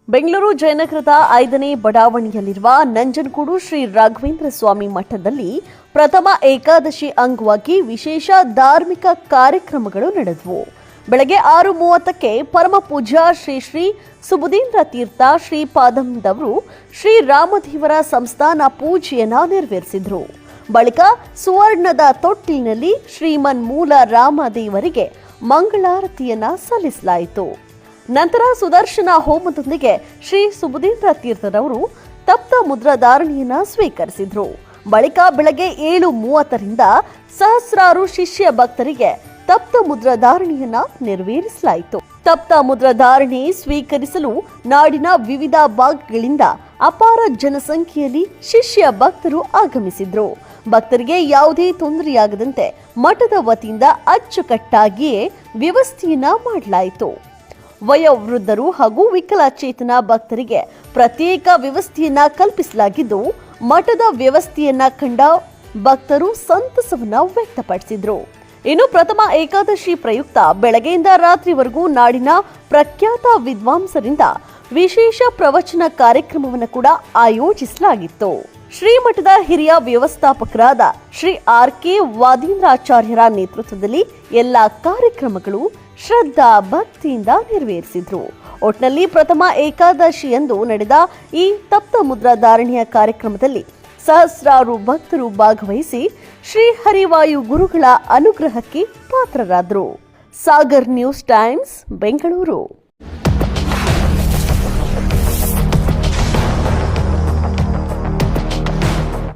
ಬೆಂಗಳೂರು ಜಯನಗರದ 5ನೇ ಬಡಾವಣೆಯಲ್ಲಿರುವ ನಂಜನಗೂಡು ಶ್ರೀ ರಾಘವೇಂದ್ರ ಸ್ವಾಮಿ ಮಠದಲ್ಲಿ ಪ್ರಥಮ ಏಕಾದಶಿ ಅಂಗವಾಗಿ ವಿಶೇಷ ಧಾರ್ಮಿಕ ಕಾರ್ಯಕ್ರಮಗಳು ನಡೆದವು. ಬೆಳಗ್ಗೆ 6:30ಕ್ಕೆ ಪರಮ ಪೂಜ್ಯ ಶ್ರೀ ಶ್ರೀ ಸುಬುಧೇಂದ್ರ ತೀರ್ಥ ಶ್ರೀಪಾದಂದವರು ಶ್ರೀರಾಮದೇವರ ಸಂಸ್ಥಾನ ಪೂಜೆಯನ್ನ ನೆರವೇರಿಸಿದರು. ಬಳಿಕ ಸುವರ್ಣದ ತೊಟ್ಟಿಲಿನಲ್ಲಿ ಶ್ರೀಮನ್ ಮೂಲ ರಾಮದೇವರಿಗೆ ಮಂಗಳಾರತಿಯನ್ನ ಸಲ್ಲಿಸಲಾಯಿತು. ನಂತರ ಸುದರ್ಶನ ಹೋಮದೊಂದಿಗೆ ಶ್ರೀ ಸುಬುಧೇಂದ್ರ ತೀರ್ಥರವರು ತಪ್ತ ಮುದ್ರಾಧಾರಣೆಯನ್ನ ಸ್ವೀಕರಿಸಿದ್ರು. ಬಳಿಕ ಬೆಳಗ್ಗೆ 7:30ರಿಂದ ಸಹಸ್ರಾರು ಶಿಷ್ಯ ಭಕ್ತರಿಗೆ ತಪ್ತ ಮುದ್ರಾಧಾರಣೆಯನ್ನ ನೆರವೇರಿಸಲಾಯಿತು. ತಪ್ತ ಮುದ್ರಾಧಾರಣೆ ಸ್ವೀಕರಿಸಲು ನಾಡಿನ ವಿವಿಧ ಭಾಗಗಳಿಂದ ಅಪಾರ ಜನಸಂಖ್ಯೆಯಲ್ಲಿ ಶಿಷ್ಯ ಭಕ್ತರು ಆಗಮಿಸಿದ್ರು. ಭಕ್ತರಿಗೆ ಯಾವುದೇ ತೊಂದರೆಯಾಗದಂತೆ ಮಠದ ವತಿಯಿಂದ ಅಚ್ಚುಕಟ್ಟಾಗಿಯೇ ವ್ಯವಸ್ಥೆಯನ್ನ ಮಾಡಲಾಯಿತು. ವಯೋವೃದ್ಧರು ಹಾಗೂ ವಿಕಲಚೇತನ ಭಕ್ತರಿಗೆ ಪ್ರತ್ಯೇಕ ವ್ಯವಸ್ಥೆಯನ್ನ ಕಲ್ಪಿಸಲಾಗಿದ್ದು, ಮಠದ ವ್ಯವಸ್ಥೆಯನ್ನ ಕಂಡ ಭಕ್ತರು ಸಂತಸವನ್ನ ವ್ಯಕ್ತಪಡಿಸಿದ್ರು. ಇನ್ನು ಪ್ರಥಮ ಏಕಾದಶಿ ಪ್ರಯುಕ್ತ ಬೆಳಗ್ಗೆಯಿಂದ ರಾತ್ರಿವರೆಗೂ ನಾಡಿನ ಪ್ರಖ್ಯಾತ ವಿದ್ವಾಂಸರಿಂದ ವಿಶೇಷ ಪ್ರವಚನ ಕಾರ್ಯಕ್ರಮವನ್ನು ಕೂಡ ಆಯೋಜಿಸಲಾಗಿತ್ತು. ಶ್ರೀಮಠದ ಹಿರಿಯ ವ್ಯವಸ್ಥಾಪಕರಾದ ಶ್ರೀ ಆರ್.ಕೆ. ವಾದೀಂದ್ರಾಚಾರ್ಯರ ನೇತೃತ್ವದಲ್ಲಿ ಎಲ್ಲಾ ಕಾರ್ಯಕ್ರಮಗಳು ಶ್ರದ್ಧಾ ಭಕ್ತಿಯಿಂದ ನೆರವೇರಿಸಿದ್ರು. ಒಟ್ನಲ್ಲಿ ಪ್ರಥಮ ಏಕಾದಶಿಯಂದು ನಡೆದ ಈ ತಪ್ತ ಮುದ್ರಾಧಾರಣೆಯ ಕಾರ್ಯಕ್ರಮದಲ್ಲಿ ಸಹಸ್ರಾರು ಭಕ್ತರು ಭಾಗವಹಿಸಿ ಶ್ರೀ ಹರಿವಾಯು ಗುರುಗಳ ಅನುಗ್ರಹಕ್ಕೆ ಪಾತ್ರರಾದರು. Sagar news times, Bengaluru.